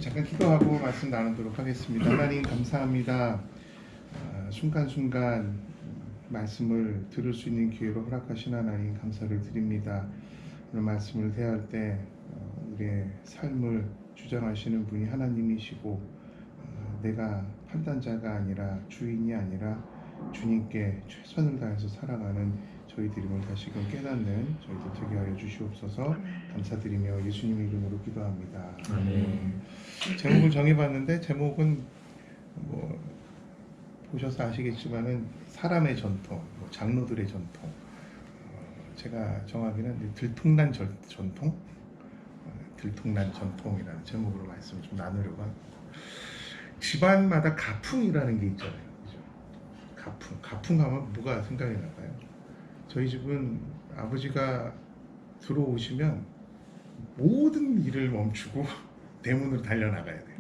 잠깐 기도하고 말씀 나누도록 하겠습니다. 하나님 감사합니다. 순간순간 말씀을 들을 수 있는 기회로 허락하신 하나님 감사를 드립니다. 오늘 말씀을 대할 때 우리의 삶을 주장하시는 분이 하나님이시고 내가 판단자가 아니라 주인이 아니라 주님께 최선을 다해서 살아가는 저희들임을 다시금 깨닫는 저희들 되게 하여 주시옵소서. 감사드리며 예수님 이름으로 기도합니다. 제목을 정해봤는데 제목은 뭐 보셔서 아시겠지만은 사람의 전통, 뭐 장로들의 전통. 제가 정하기는 들통난 전통, 들통난 전통이라는 제목으로 말씀을 좀 나누려고 합니다. 집안마다 가풍이라는 게 있잖아요. 그죠? 가풍하면 뭐가 생각이 나나요? 저희 집은 아버지가 들어오시면 모든 일을 멈추고 대문으로 달려나가야 돼요.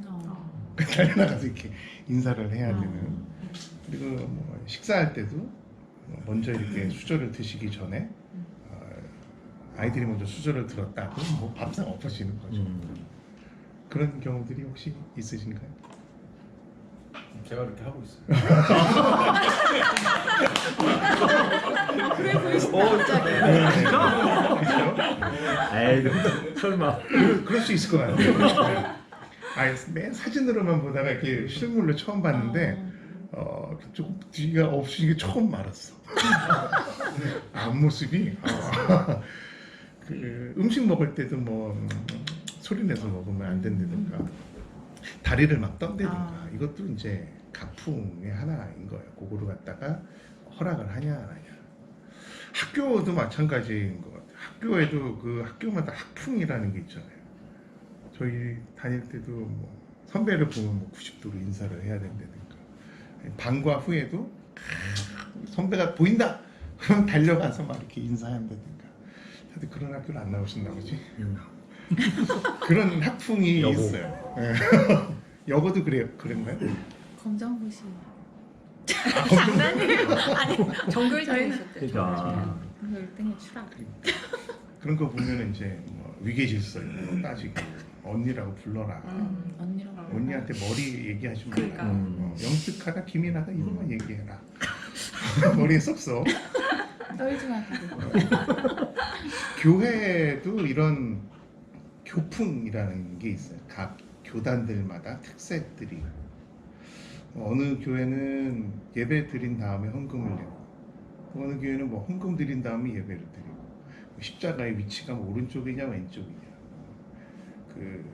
달려나가서 이렇게 인사를 해야 되는. 그리고 뭐 식사할 때도 먼저 이렇게 수저를 드시기 전에 아이들이 먼저 수저를 들었다. 그럼 뭐 밥상 엎어지는 거죠. 그런 경우들이 혹시 있으신가요? 제가 그렇게 하고 있어요. 그래 보이신다 갑자기. 그렇죠? 설마. 그럴 수 있을 것 같아요. 맨 사진으로만 보다가 이렇게 실물로 처음 봤는데 조금 뒤가 없으신 게 처음 알았어. 앞모습이 그 음식 먹을 때도 뭐 소리 내서 먹으면 안 된다든가 다리를 막 떤다든가 이것도 이제 가풍의 하나인 거예요. 그거를 갖다가 허락을 하냐 안 하냐. 학교도 마찬가지인 것 같아요. 학교에도 그 학교마다 학풍이라는 게 있잖아요. 저희 다닐 때도 뭐 선배를 보면 뭐 90도로 인사를 해야 된다든가 방과 후에도 선배가 보인다 그럼 달려가서 막 이렇게 인사한다든가. 다들 그런 학교를 안 나오셨나 보지? 그런 학풍이 여고. 있어요. 여고도 그래요? 그런가요? 검정고시. 장난이에요. 아니 정글 그러니까. 다니셨대요. 그래서 1등에 추락. 그런 거 보면 이제 뭐 위계질서 이런 거 따지고 언니라고 불러라. 언니라고. 언니한테 머리 얘기하시면 그러니까. 영특하다 기민하다 이것만 얘기해라. 머리에 쏙쏙. 떨지 마. 교회도 이런 교풍이라는 게 있어요. 각 교단들마다 특색들이. 어느 교회는 예배 드린 다음에 헌금을 내고, 어느 교회는 뭐 헌금 드린 다음에 예배를 드리고, 십자가의 위치가 뭐 오른쪽이냐 왼쪽이냐. 그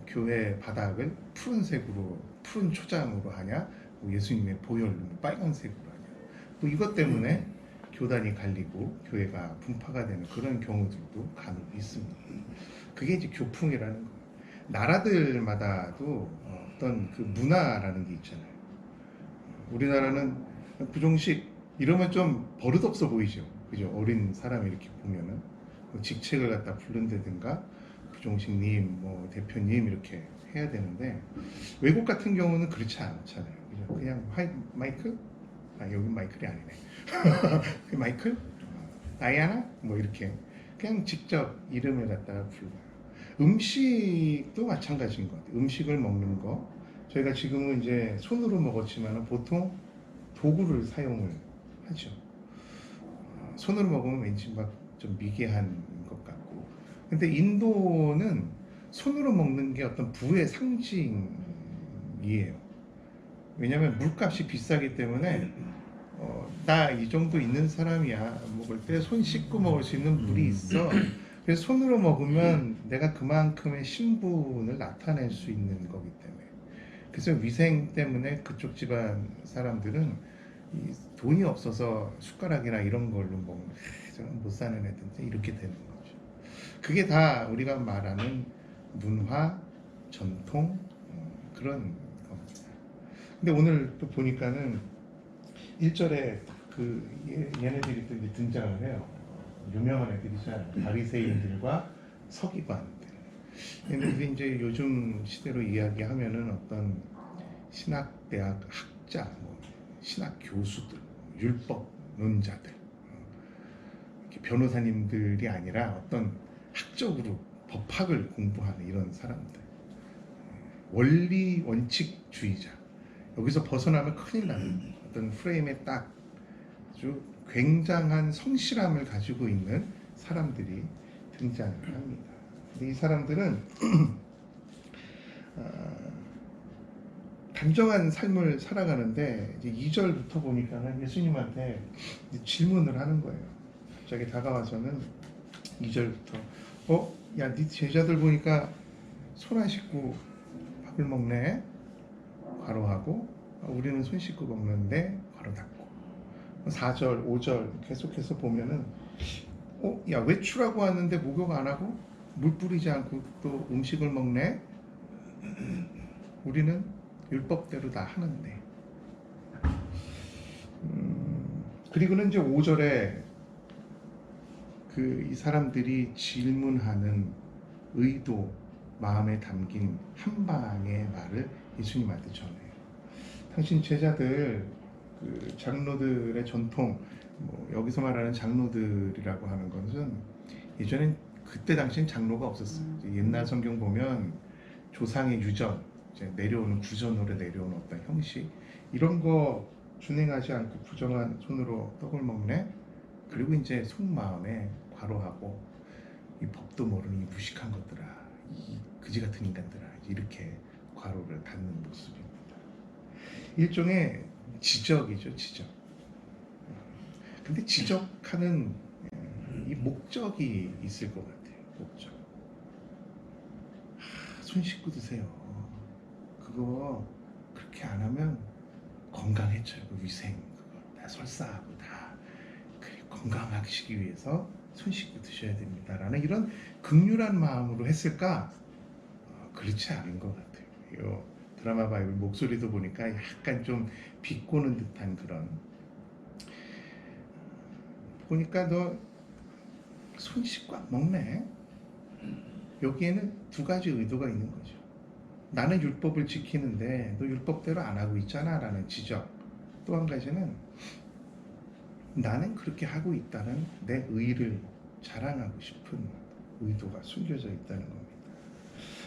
교회 바닥을 푸른색으로 푸른 초장으로 하냐, 뭐 예수님의 보혈 빨간색으로 하냐. 또 이것 때문에 교단이 갈리고 교회가 분파가 되는 그런 경우들도 간혹 있습니다. 그게 이제 교풍이라는 거예요. 나라들마다도 어떤 그 문화라는 게 있잖아요. 우리나라는 부종식 이러면 좀 버릇없어 보이죠. 그죠? 어린 사람이 이렇게 보면은 뭐 직책을 갖다 부른다든가 부종식님, 뭐 대표님 이렇게 해야 되는데 외국 같은 경우는 그렇지 않잖아요. 그죠? 그냥 마이클? 여긴 마이클이 아니네. 마이클? 다이아나? 뭐 이렇게 그냥 직접 이름을 갖다가 불러요. 음식도 마찬가지인 것 같아요. 음식을 먹는 거 저희가 지금은 이제 손으로 먹었지만 보통 도구를 사용을 하죠. 손으로 먹으면 왠지 막 좀 미개한 것 같고, 근데 인도는 손으로 먹는 게 어떤 부의 상징이에요. 왜냐하면 물값이 비싸기 때문에 나 이 정도 있는 사람이야 먹을 때 손 씻고 먹을 수 있는 물이 있어. 그래서 손으로 먹으면 내가 그만큼의 신분을 나타낼 수 있는 거기 때문에. 그래서 위생 때문에 그쪽 집안 사람들은 이 돈이 없어서 숟가락이나 이런 걸로 먹는 저는 못 사는 애들인데 이렇게 되는 거죠. 그게 다 우리가 말하는 문화, 전통 그런 겁니다. 근데 오늘 또 보니까는 1절에 그 얘네들이 또 이제 등장을 해요. 유명한 애들이잖아요. 바리새인들과 서기관들. 얘네들이 이제 요즘 시대로 이야기하면은 어떤 신학대학 학자, 뭐 신학 교수들, 율법론자들, 이렇게 변호사님들이 아니라 어떤 학적으로 법학을 공부하는 이런 사람들. 원리 원칙주의자. 여기서 벗어나면 큰일 나는 어떤 프레임에 딱 아주 굉장한 성실함을 가지고 있는 사람들이 등장을 합니다. 근데 이 사람들은 단정한 삶을 살아가는데 이제 2절부터 보니까 예수님한테 이제 질문을 하는 거예요. 갑자기 다가와서는 2절부터 야, 네 제자들 보니까 손 안 씻고 밥을 먹네. 괄호하고 우리는 손 씻고 먹는데 괄호 닫고 4절, 5절 계속해서 보면은 야, 외출하고 왔는데 목욕 안 하고 물 뿌리지 않고 또 음식을 먹네. 우리는 율법대로 다 하는데. 그리고는 이제 5절에 이 사람들이 질문하는 의도, 마음에 담긴 한 방의 말을 예수님한테 전해요. 당신 제자들, 장로들의 전통, 여기서 말하는 장로들이라고 하는 것은 예전엔 그때 당시엔 장로가 없었어요. 옛날 성경 보면 조상의 유전, 이제 내려오는 구전으로 내려오는 어떤 형식, 이런 거 준행하지 않고 부정한 손으로 떡을 먹네. 그리고 이제 속마음에 괄호하고 이 법도 모르는 이 무식한 것들아, 이 그지 같은 인간들아, 이렇게 괄호를 닫는 모습입니다. 일종의 지적이죠, 지적. 근데 지적하는 이 목적이 있을 것 같아요. 목적. 손 씻고 드세요. 그거 그렇게 안 하면 건강해져요. 그 위생 그거 다 설사하고 다 건강하시기 위해서 손 씻고 드셔야 됩니다라는 이런 극률한 마음으로 했을까? 그렇지 않은 것 같아요. 요 드라마 바이블 목소리도 보니까 약간 좀 비꼬는 듯한 그런. 보니까 너 손 씻고 안 먹네. 여기에는 두 가지 의도가 있는 거죠. 나는 율법을 지키는데 너 율법대로 안 하고 있잖아 라는 지적. 또 한 가지는 나는 그렇게 하고 있다는 내 의의를 자랑하고 싶은 의도가 숨겨져 있다는 겁니다.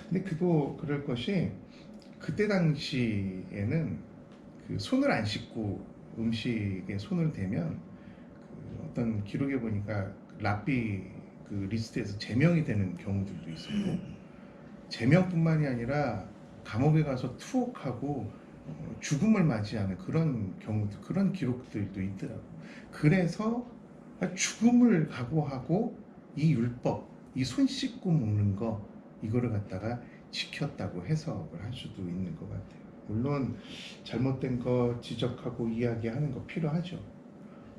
근데 그럴 것이 그때 당시에는 손을 안 씻고 음식에 손을 대면 어떤 기록에 보니까 랍비 리스트에서 제명이 되는 경우들도 있었고, 제명뿐만이 아니라 감옥에 가서 투옥하고 죽음을 맞이하는 그런 경우도, 그런 기록들도 있더라고. 그래서 죽음을 각오하고 이 율법, 이 손 씻고 먹는 거, 이거를 갖다가 지켰다고 해석을 할 수도 있는 것 같아요. 물론 잘못된 거 지적하고 이야기하는 거 필요하죠.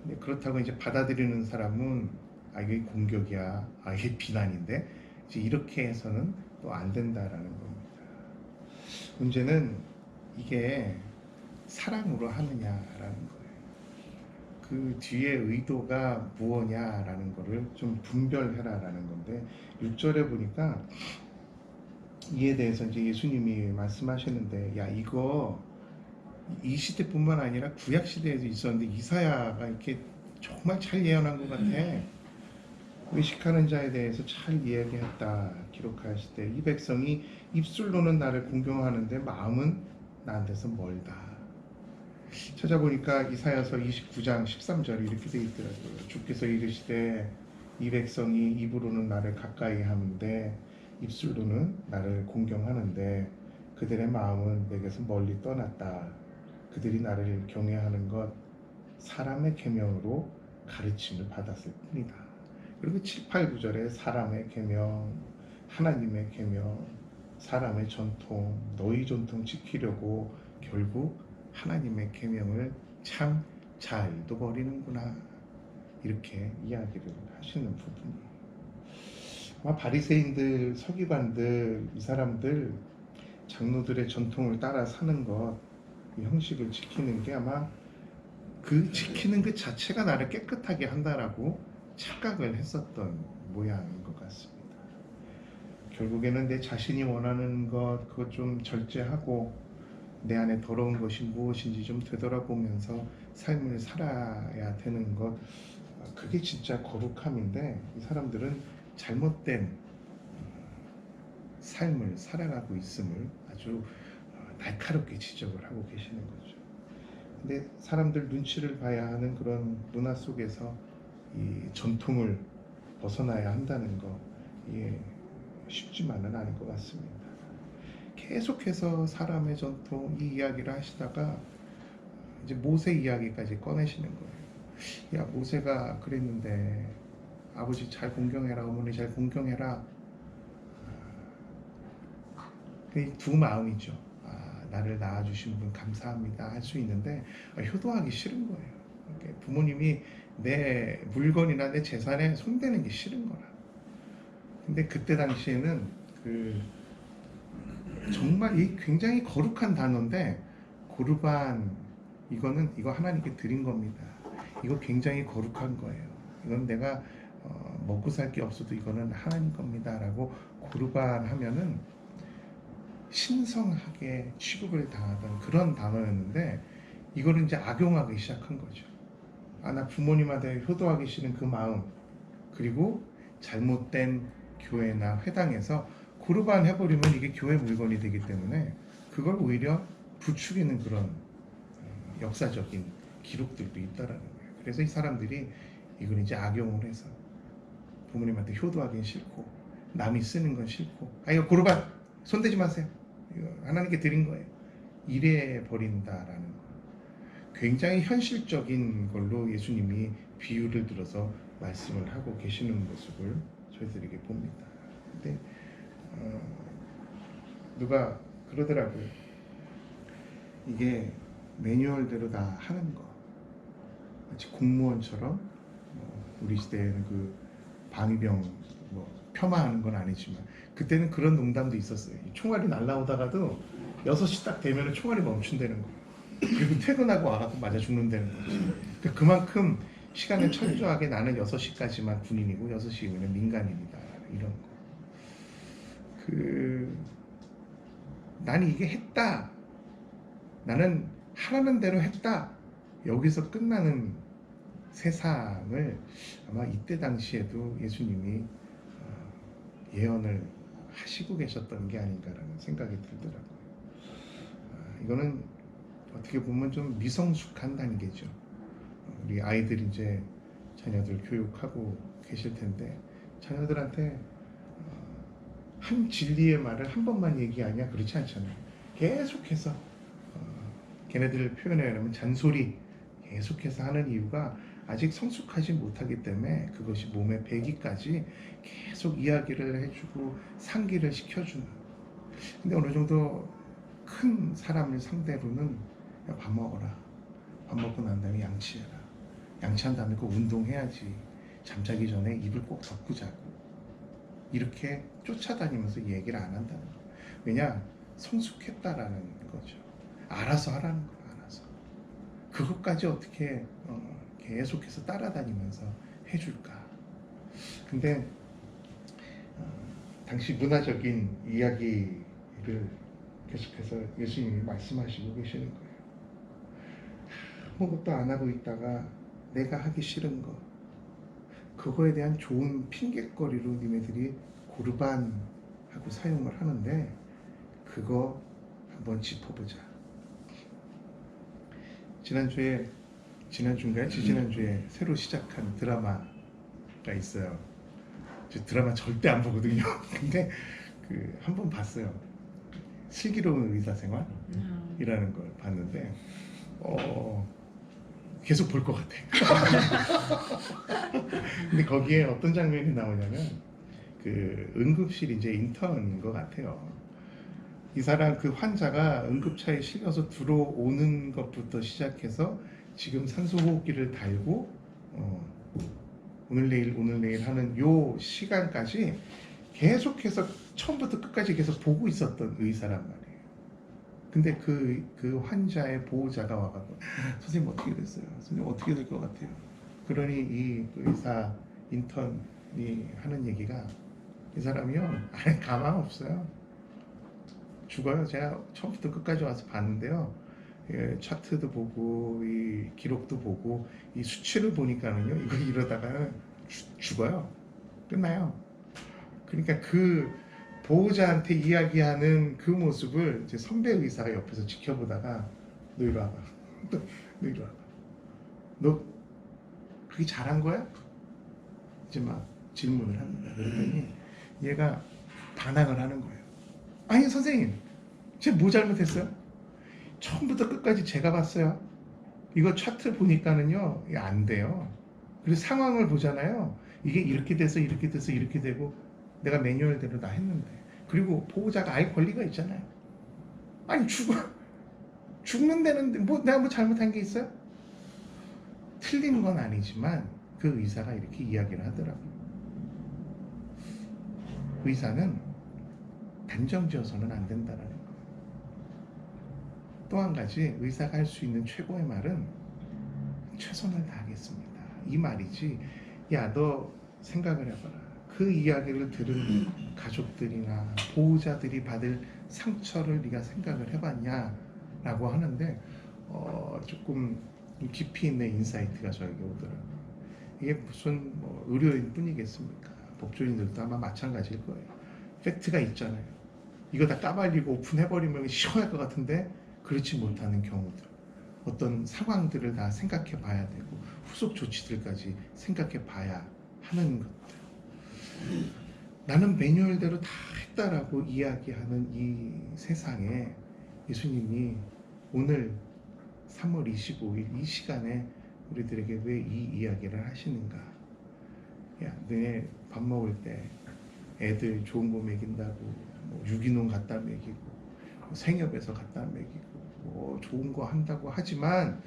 근데 그렇다고 이제 받아들이는 사람은 이게 공격이야, 이게 비난인데, 이제 이렇게 해서는 또 안 된다라는 겁니다. 문제는 이게 사랑으로 하느냐라는 거예요. 그 뒤에 의도가 무엇냐라는 거를 좀 분별해라라는 건데, 6절에 보니까 이에 대해서 이제 예수님이 말씀하셨는데, 야, 이거 이 시대뿐만 아니라 구약 시대에도 있었는데 이사야가 이렇게 정말 잘 예언한 것 같아. 외식하는 자에 대해서 잘 이야기했다 기록하실 때, 이 백성이 입술로는 나를 공경하는데 마음은 나한테서 멀다. 찾아보니까 이사야서 29장 13절 이렇게 돼 있더라고요. 주께서 이르시되 이 백성이 입으로는 나를 가까이 하는데 입술로는 나를 공경하는데 그들의 마음은 내게서 멀리 떠났다. 그들이 나를 경외하는 것 사람의 계명으로 가르침을 받았을 뿐이다. 그리고 7, 8, 9절에 사람의 계명, 하나님의 계명, 사람의 전통, 너희 전통 지키려고 결국 하나님의 계명을 참 잘 잊어버리는구나, 이렇게 이야기를 하시는 부분이에요. 아마 바리새인들, 서기관들, 이 사람들 장로들의 전통을 따라 사는 것, 이 형식을 지키는 게 아마 지키는 그 자체가 나를 깨끗하게 한다라고 착각을 했었던 모양인 것 같습니다. 결국에는 내 자신이 원하는 것, 그것 좀 절제하고 내 안에 더러운 것이 무엇인지 좀 되돌아보면서 삶을 살아야 되는 것, 그게 진짜 거룩함인데, 이 사람들은 잘못된 삶을 살아가고 있음을 아주 날카롭게 지적을 하고 계시는 거죠. 근데 사람들 눈치를 봐야 하는 그런 문화 속에서 이 전통을 벗어나야 한다는 거, 이게 쉽지만은 않을 것 같습니다. 계속해서 사람의 전통 이 이야기를 하시다가 이제 모세 이야기까지 꺼내시는 거예요. 야, 모세가 그랬는데 아버지 잘 공경해라, 어머니 잘 공경해라. 그 두 마음이죠. 나를 낳아주신 분 감사합니다 할 수 있는데 효도하기 싫은 거예요. 부모님이 내 물건이나 내 재산에 손대는 게 싫은 거라. 근데 그때 당시에는 정말 이 굉장히 거룩한 단어인데, 고르반, 이거 하나님께 드린 겁니다. 이거 굉장히 거룩한 거예요. 이건 내가 먹고 살 게 없어도 이거는 하나님 겁니다 라고 고르반 하면은 신성하게 취급을 당하던 그런 단어였는데, 이거를 이제 악용하기 시작한 거죠. 나 부모님한테 효도하기 싫은 그 마음, 그리고 잘못된 교회나 회당에서 고르반 해버리면 이게 교회 물건이 되기 때문에 그걸 오히려 부추기는 그런 역사적인 기록들도 있다라는 거예요. 그래서 이 사람들이 이걸 이제 악용을 해서 부모님한테 효도하기는 싫고 남이 쓰는 건 싫고, 이거 고르반 손대지 마세요, 이거 하나님께 드린 거예요, 이래 버린다라는 거. 굉장히 현실적인 걸로 예수님이 비유를 들어서 말씀을 하고 계시는 모습을 저희들에게 봅니다. 근데 누가 그러더라고요. 이게 매뉴얼대로 다 하는 거, 마치 공무원처럼 우리 시대에는 그 방위병 폄하하는 건 아니지만 그때는 그런 농담도 있었어요. 총알이 날라오다가도 6시 딱 되면 총알이 멈춘다는 거예요. 그리고 퇴근하고 와갖고 맞아 죽는다는 거죠. 그만큼 시간을 철저하게 나는 6시까지만 군인이고 6시 이후는 민간인이다, 이런 거. 나는 이게 했다, 나는 하라는 대로 했다, 여기서 끝나는 세상을 아마 이때 당시에도 예수님이 예언을 하시고 계셨던 게 아닌가라는 생각이 들더라고요. 이거는 어떻게 보면 좀 미성숙한 단계죠. 우리 아이들 이제 자녀들 교육하고 계실 텐데, 자녀들한테 한 진리의 말을 한 번만 얘기하냐, 그렇지 않잖아요. 계속해서 걔네들을 표현하려면 잔소리 계속해서 하는 이유가 아직 성숙하지 못하기 때문에 그것이 몸에 배기까지 계속 이야기를 해주고 상기를 시켜주는. 근데 어느 정도 큰 사람을 상대로는 야, 밥 먹어라, 밥 먹고 난 다음에 양치해라, 양치한 다음에 그 운동해야지, 잠자기 전에 이불 꼭 덮고 자고, 이렇게 쫓아다니면서 얘기를 안 한다는 거예요. 왜냐? 성숙했다라는 거죠. 알아서 하라는 거예요. 알아서. 그것까지 어떻게 계속해서 따라다니면서 해줄까? 근데 당시 문화적인 이야기를 계속해서 예수님이 말씀하시고 계시는 거예요. 아무것도 안 하고 있다가 내가 하기 싫은 거, 그거에 대한 좋은 핑곗거리로 니네들이 고르반하고 사용을 하는데, 그거 한번 짚어보자. 지난주인가요? 지난주에 새로 시작한 드라마가 있어요. 저 드라마 절대 안 보거든요. 근데 한번 봤어요. 슬기로운 의사생활이라는 걸 봤는데 계속 볼 것 같아요. 근데 거기에 어떤 장면이 나오냐면 응급실 이제 인턴인 것 같아요. 이 사람 환자가 응급차에 실려서 들어오는 것부터 시작해서 지금 산소호흡기를 달고 오늘 내일 하는 요 시간까지 계속해서 처음부터 끝까지 계속 보고 있었던 의사란 말이에요. 근데 그 환자의 보호자가 와가지고 선생님 어떻게 됐어요? 선생님 어떻게 될 것 같아요? 그러니 이 의사 인턴이 하는 얘기가, 이 사람이요, 가망 없어요. 죽어요. 제가 처음부터 끝까지 와서 봤는데요. 차트도 보고 이 기록도 보고 이 수치를 보니까는요, 이러다가는 죽어요. 끝나요. 그러니까 보호자한테 이야기하는 그 모습을 제 선배 의사가 옆에서 지켜보다가 너 이리 와봐. 너 이리 와봐. 너 그게 잘한 거야? 이제 막 질문을 합니다. 그랬더니 얘가 반항을 하는 거예요. 아니 선생님, 제가 뭐 잘못했어요? 처음부터 끝까지 제가 봤어요. 이거 차트 보니까는요, 이게 안 돼요. 그래서 상황을 보잖아요. 이게 이렇게 돼서 이렇게 돼서 이렇게 되고 내가 매뉴얼대로 다 했는데, 그리고 보호자가 알 권리가 있잖아요. 아니 죽는 데는 뭐 내가 뭐 잘못한 게 있어요? 틀린 건 아니지만 그 의사가 이렇게 이야기를 하더라고요. 의사는 단정지어서는 안 된다라는 거. 또 한 가지 의사가 할 수 있는 최고의 말은 최선을 다하겠습니다. 이 말이지. 야, 너 생각을 해봐라. 그 이야기를 들은 가족들이나 보호자들이 받을 상처를 네가 생각을 해봤냐? 라고 하는데 조금 깊이 있는 인사이트가 저에게 오더라고요. 이게 무슨 뭐 의료인 뿐이겠습니까? 법조인들도 아마 마찬가지일 거예요. 팩트가 있잖아요. 이거 다 까발리고 오픈해버리면 시원할 것 같은데 그렇지 못하는 경우들, 어떤 상황들을 다 생각해 봐야 되고 후속 조치들까지 생각해 봐야 하는 것들. 나는 매뉴얼대로 다 했다라고 이야기하는 이 세상에 예수님이 오늘 3월 25일 이 시간에 우리들에게 왜 이 이야기를 하시는가? 야, 너네 밥 먹을 때 애들 좋은 거 먹인다고 뭐 유기농 갖다 먹이고 뭐 생협에서 갖다 먹이고 뭐 좋은 거 한다고 하지만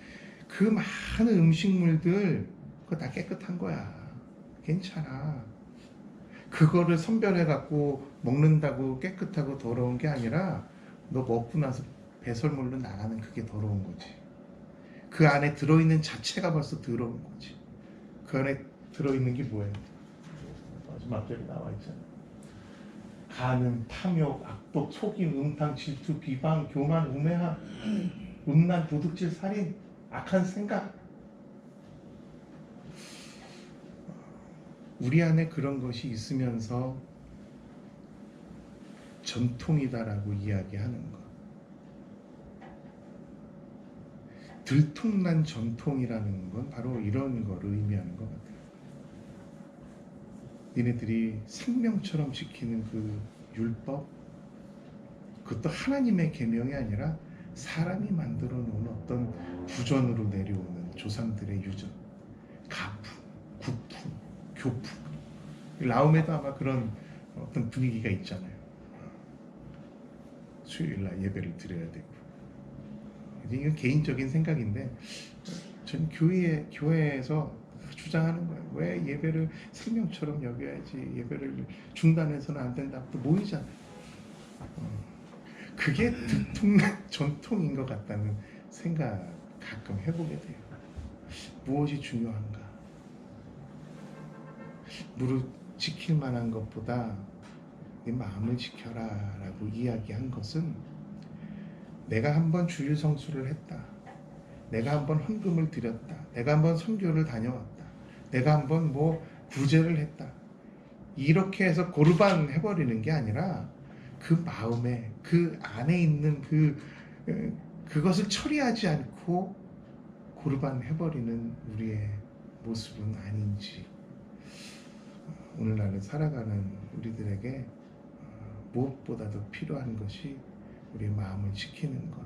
그 많은 음식물들 그거 다 깨끗한 거야. 괜찮아. 그거를 선별해 갖고 먹는다고 깨끗하고 더러운 게 아니라 너 먹고 나서 배설물로 나가는 그게 더러운 거지. 그 안에 들어있는 자체가 벌써 더러운 거지. 그 안에 들어있는 게 뭐예요? 마지막 절에 나와 있잖아. 간음, 탐욕, 악독, 속임, 음탕, 질투, 비방, 교만, 우매함, 음란, 도둑질, 살인, 악한 생각. 우리 안에 그런 것이 있으면서 전통이다라고 이야기하는 것. 들통난 전통이라는 건 바로 이런 거를 의미하는 것 같아요. 니네들이 생명처럼 지키는 그 율법, 그것도 하나님의 계명이 아니라 사람이 만들어 놓은 어떤 부전으로 내려오는 조상들의 유전, 가풍, 구풍, 교풍. 라움에도 아마 그런 어떤 분위기가 있잖아요. 수요일날 예배를 드려야 되고. 이건 개인적인 생각인데 전 교회에서 주장하는 거예요. 왜 예배를 생명처럼 여겨야지, 예배를 중단해서는 안 된다. 또 모이잖아요. 그게 들통난 전통인 것 같다는 생각 가끔 해보게 돼요. 무엇이 중요한가? 무릇 지킬 만한 것보다 네 마음을 지켜라 라고 이야기한 것은 내가 한번 주일 성수를 했다. 내가 한번 헌금을 드렸다. 내가 한번 선교를 다녀왔다. 내가 한번 뭐 구제를 했다. 이렇게 해서 고르반 해버리는 게 아니라 그 마음에 그 안에 있는 그것을 처리하지 않고 고르반 해버리는 우리의 모습은 아닌지, 오늘날을 살아가는 우리들에게 무엇보다도 필요한 것이 우리의 마음을 지키는 것,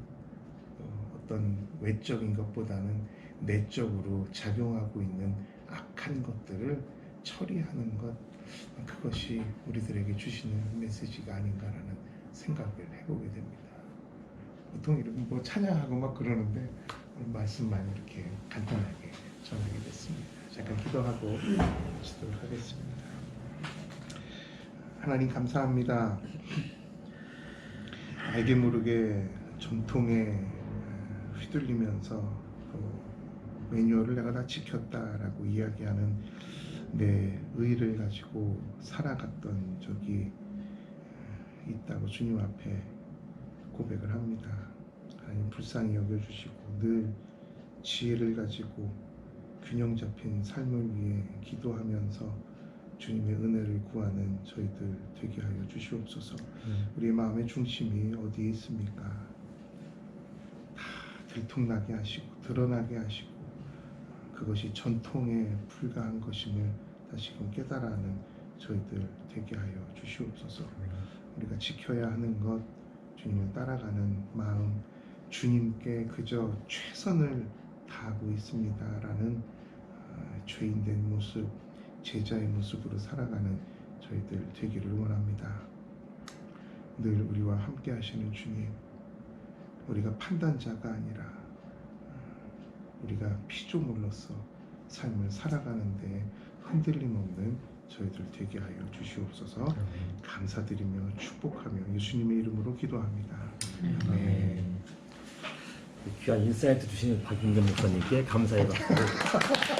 어떤 외적인 것보다는 내적으로 작용하고 있는 악한 것들을 처리하는 것, 그것이 우리들에게 주시는 메시지가 아닌가라는 생각을 해보게 됩니다. 보통 이렇게 뭐 찬양하고 막 그러는데 오늘 말씀만 이렇게 간단하게 전하게 됐습니다. 잠깐 기도하고 마치도록 하겠습니다. 하나님 감사합니다. 알게 모르게 전통에 휘둘리면서 매뉴얼을 내가 다 지켰다라고 이야기하는 내 의를 가지고 살아갔던 적이 있다고 주님 앞에 고백을 합니다. 하나님 불쌍히 여겨주시고 늘 지혜를 가지고 균형 잡힌 삶을 위해 기도하면서 주님의 은혜를 구하는 저희들 되게 하여 주시옵소서. 우리의 마음의 중심이 어디에 있습니까? 다 들통나게 하시고 드러나게 하시고 그것이 전통에 불과한 것임을 다시금 깨달아하는 저희들 되게 하여 주시옵소서. 우리가 지켜야 하는 것, 주님을 따라가는 마음, 주님께 그저 최선을 다하고 있습니다라는 죄인된 모습, 제자의 모습으로 살아가는 저희들 되기를 원합니다. 늘 우리와 함께 하시는 주님, 우리가 판단자가 아니라 우리가 피조물로서 삶을 살아가는데 흔들림 없는 저희들 되게 하여 주시옵소서. 감사드리며 축복하며 예수님의 이름으로 기도합니다. 아멘. 귀한 인사이트 주신 박윤경 목사님께 감사의 박수